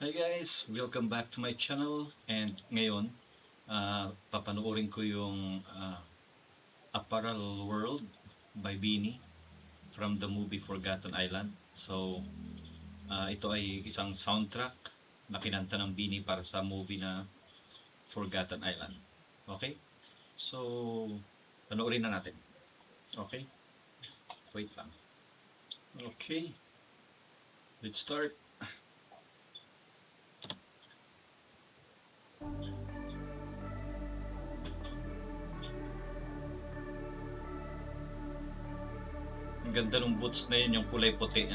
Hi guys! Welcome back to my channel and ngayon papanoorin ko yung Apparel World by Beanie from the movie Forgotten Island. So ito ay isang soundtrack na kinanta ng Beanie para sa movie na Forgotten Island. Okay? So panoorin na natin. Okay? Wait lang. Okay. Let's start. Ang ganda ng boots na yun, yung kulay puti.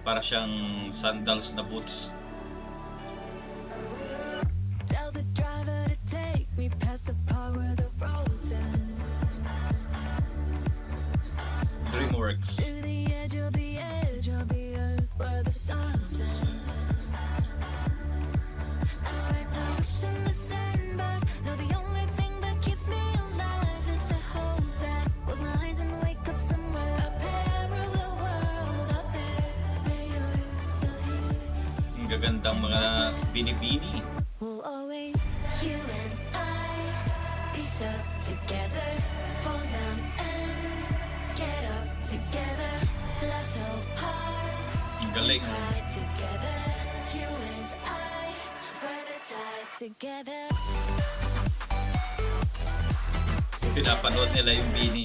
Para siyang sandals na boots. Tell the driver to take me past the part where the roads end. DreamWorks. To the edge of the earth where the sun sets. I like the wish in the sand, but no, the only thing that keeps me alive is the hope that close my eyes and wake up somewhere. A parallel world out there where you're still here. Ang gagandang mga binibini. We'll always, you and I, be stuck together, fall down and get up together. Love so hard, Ang galing. cry together, you and I, ride the tide together. Pinapanood nila yung Bini.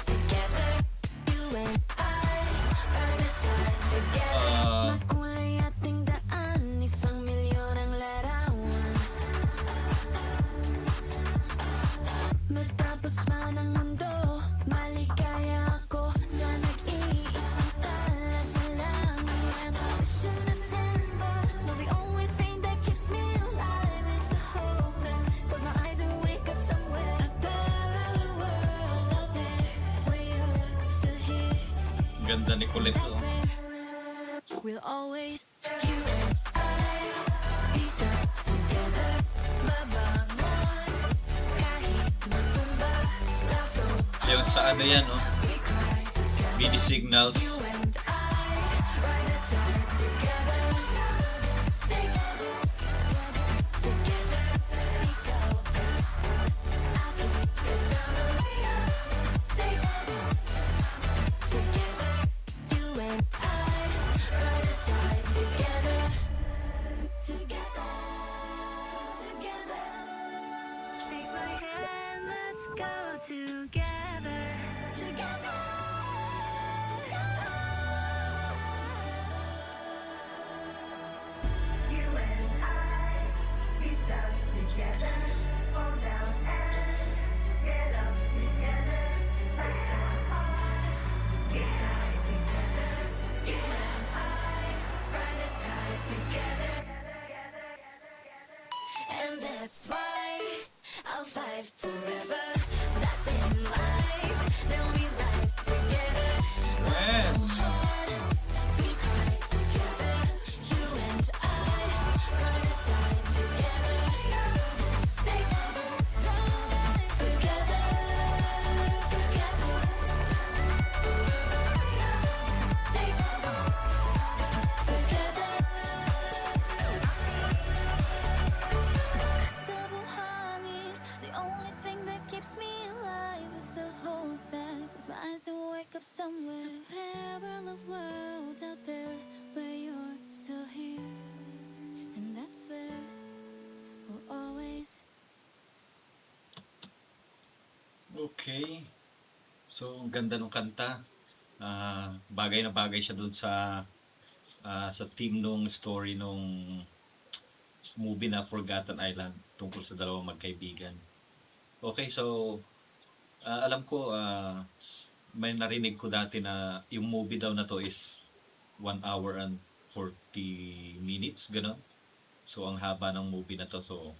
Together, you and I, ride the tide together. Makulay ating daan, isang milyon ang larawan. Matapos man ang mundo, maligaya ako sa nag-iisang tala sa langit. Wish in the sand, but no, the only thing that keeps me alive is the hope that close my eyes and wake up somewhere. A parallel world out there where you're still here. Ang ganda ni Colette. That's where we'll always, you and I, be stuck together. Babangon, kahit matumba, laugh so Yung sa ano yan, oh, we cry together. Bini Signals. You and I, ride the tide together. Together, we go. I'll keep the summer. Together, you and I, ride the tide together. Together, together. Take my hand, let's go together. Together, together, together. You and I, we stuck together, fall down and get up together. Like a heart, we cry together. You and I, ride the tide together. And that's why I'll fight forever. That's in life. Then we life together. Love so hard. We cry together. You and I ride the tide together. Together, Sa buhangin, the only thing that keeps me alive is the hope that close my eyes and wake up somewhere. A parallel world out there where you're still here, and that's where we'll always. Okay. So, ang ganda ng kanta. Bagay na bagay siya dun sa theme nung story nung movie na Forgotten Island tungkol sa dalawang magkaibigan. Okay, so alam ko may narinig ko dati na yung movie daw na to is 1 hour and 40 minutes, gano'n. So, ang haba ng movie na to. So,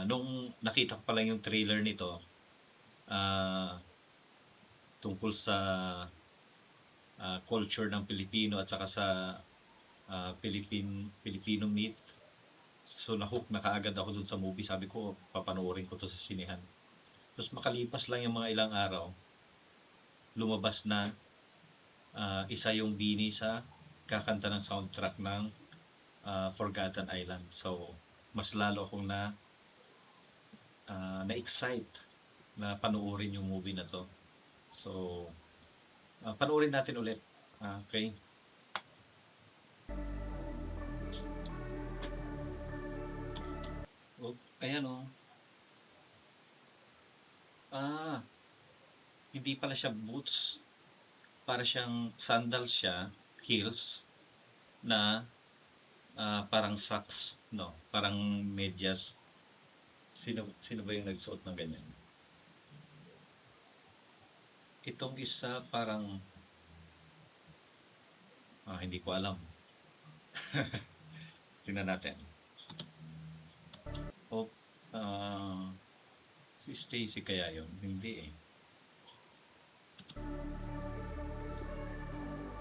nung nakita ko pa lang yung trailer nito, tungkol sa culture ng Pilipino at saka sa Filipino myth. So na-hook na kaagad ako dun sa movie. Sabi ko, papanoorin ko to sa sinehan. Tapos makalipas lang yung mga ilang araw, lumabas na isa yung Bini sa kakanta ng soundtrack ng Forgotten Island. So, mas lalo akong na-excite na panoorin yung movie na to. So, panoorin natin ulit. Okay? Oh, ayan oh. Hindi pala siya boots. Para siyang sandals siya, heels, na parang socks, no? Parang medyas. Sino ba yung nagsuot ng ganyan? Itong isa parang hindi ko alam. Tingnan natin. Oh, si Stacy kaya yun? Hindi eh.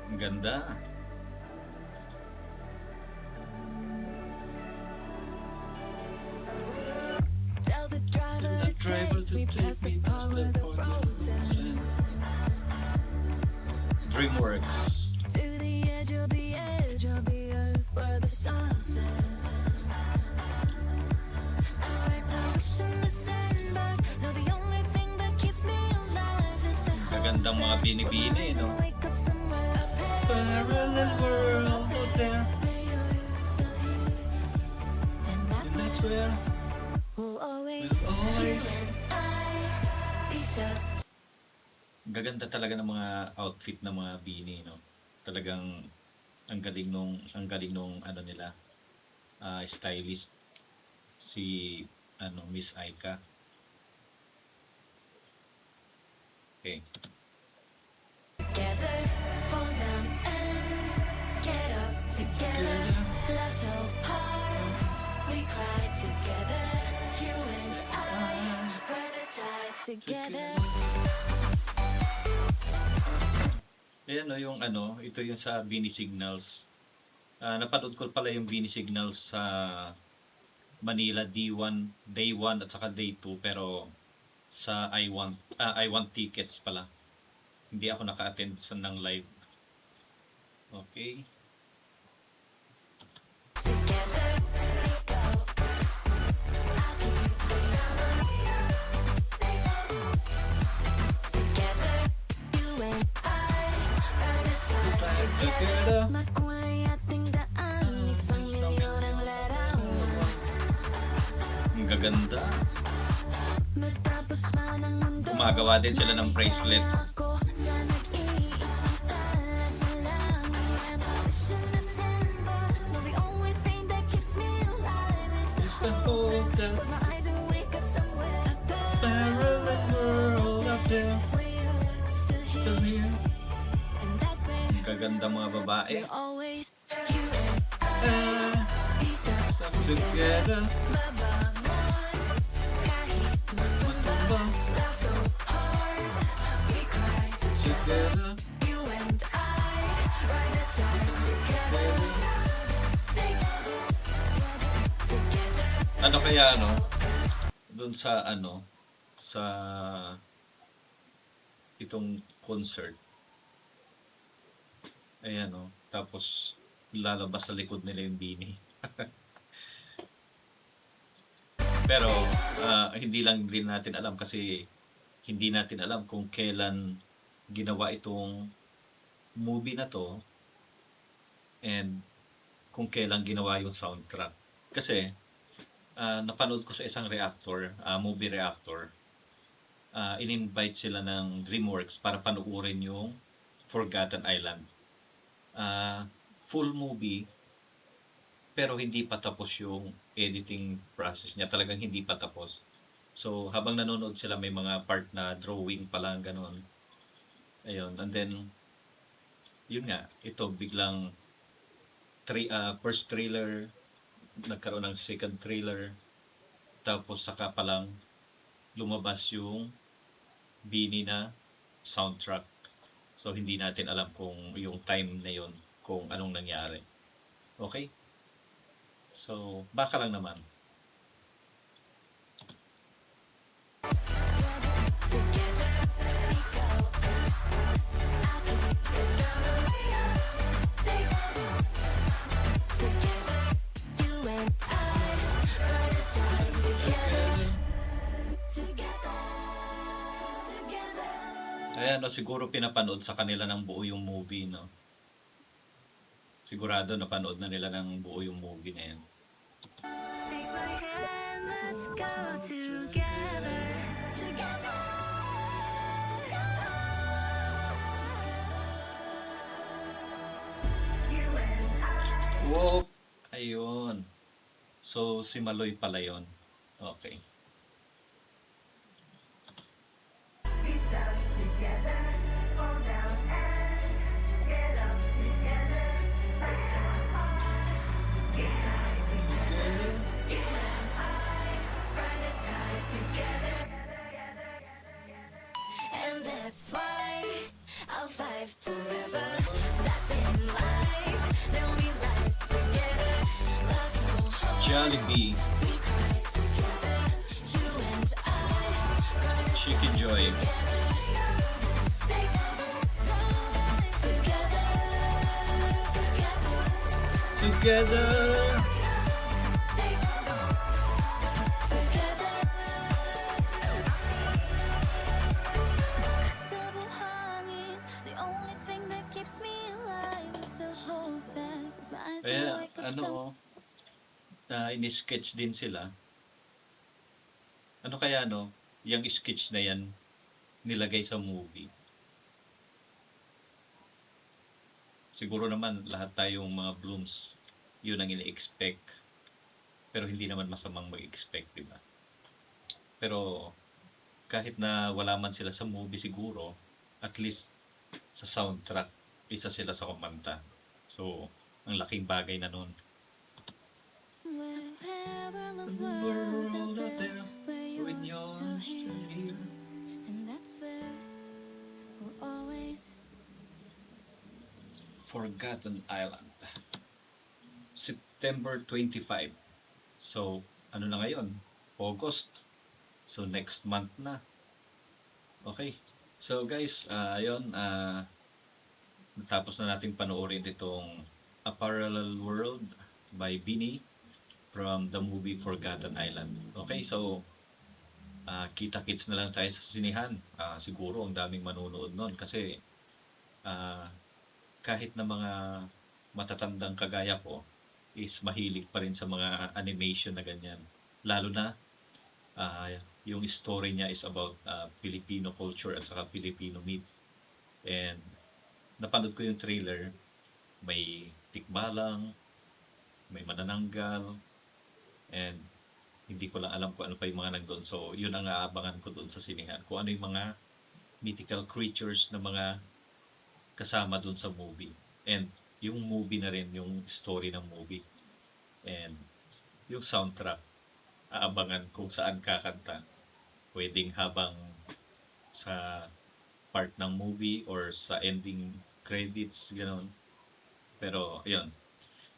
Ang ganda. Tell the driver to take me past the part where the roads end. DreamWorks. To the edge of the earth where the sun sets. I write my wish in the sand, but no, the only thing that keeps me alive is the hope Gagandang mga bini-bini, that no? I wake up somewhere up there Parallel world out there. where you're still here. And that's That's where where we'll always, we'll you always and I, be so. gaganda talaga ng mga outfit ng mga bini, no? Talagang ang galing nung ano nila, stylist si Miss Aika. Okay. Together, fall down and get up together. Love so hard, we cry together. You and I, ride the tide together. Ayan no, yung ito yung sa Bini Signals. Napanood ko pala yung Bini Signals sa Manila D1, Day 1 at saka Day 2, pero sa I want tickets pala. Hindi ako naka-attend sa ng live. Okay. Together, we go. I'll keep the summer. Together, you and I, ride the tide together. Makulay ating daan, isang milyon ang larawan. Ang gaganda. Matapos man ang mundo, Gumagawa din sila ng bracelet. ako sa nag-iisang tala sa langit. Wish in the sand, but no, the only thing that keeps me alive is the It's the hope. hope that Close my eyes and wake up somewhere up there parallel world out there. where you're still Still here. here. And that's where Ang gaganda mga babae. we'll always, you and Ah, be so together. Babangon, kahit matumba. Laugh so hard, we cry Together. You and I, ride the tide together. Together. Ano kaya doon sa sa itong concert. Ayan tapos lalabas sa likod nila yung Bini. Pero hindi lang din natin alam kasi hindi natin alam kung kailan ginawa itong movie na to and kung kailan ginawa yung soundtrack. Kasi napanood ko sa isang movie reactor, in-invite sila ng DreamWorks para panoorin yung Forgotten Island. Full movie, pero hindi pa tapos yung editing process niya. Talagang hindi pa tapos. So, habang nanonood sila, may mga part na drawing pa lang, ganun. Ayun, and then, yun nga, ito biglang first trailer, nagkaroon ng second trailer, tapos saka pa lang lumabas yung Bini na soundtrack. So hindi natin alam kung yung time na yun, kung anong nangyari. Okay? So, baka lang naman. Together we go. Ayan, no, siguro pinapanood sa kanila ng buo yung movie, no? Sigurado napanood na nila ng buo yung movie na yan. Take my hand, let's go together. Together. You and I, Wow! Ayun. So, si Maloy pala yun. Okay. we stuck together, fall down and get up together. Like a heart, unite together. You and I, ride the tide together. And that's why I'll fight forever. That's in life. Then we life together. Love so hard. Jollibee, We cry together. You and I. Ride the Chicken Joy. together. Together. Together! Sa buhangin, the only thing that keeps me alive is the hope that as my eyes Kaya, wake up ano, ini-sketch din sila. Ano kaya, no? Yung sketch na yan, nilagay sa movie. Siguro naman, lahat tayong mga blooms, yun ang ini-expect. Pero hindi naman masamang mag-expect, di ba? Pero, kahit na wala man sila sa movie siguro, at least sa soundtrack, isa sila sa kumanta. So, ang laking bagay na nun. Wherever in the world out there, where you're still here, and that's where we'll always. Forgotten Island. September 25. So, ano na ngayon? August. So, next month na. Okay. So, guys, ayun, natapos na natin panoorin itong A Parallel World by Bini from the movie Forgotten Island. Okay, so, kita-kits na lang tayo sa sinihan. Siguro, ang daming manonood nun kasi, kahit na mga matatandang kagaya ko is mahilig pa rin sa mga animation na ganyan. Lalo na yung story niya is about Filipino culture at saka Filipino myth. And napanood ko yung trailer, may tikbalang, may manananggal, and hindi ko lang alam kung ano pa yung mga nandun. So, yun ang aabangan ko doon sa sinihan. Kung ano yung mga mythical creatures na mga kasama dun sa movie. And yung movie na rin, yung story ng movie. And yung soundtrack, aabangan kung saan kakanta. Pwedeng habang sa part ng movie or sa ending credits, gano'n. Pero, yun.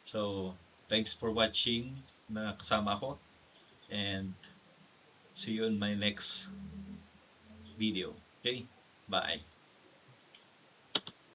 So, thanks for watching na kasama ako. And see you in my next video. Okay? Bye.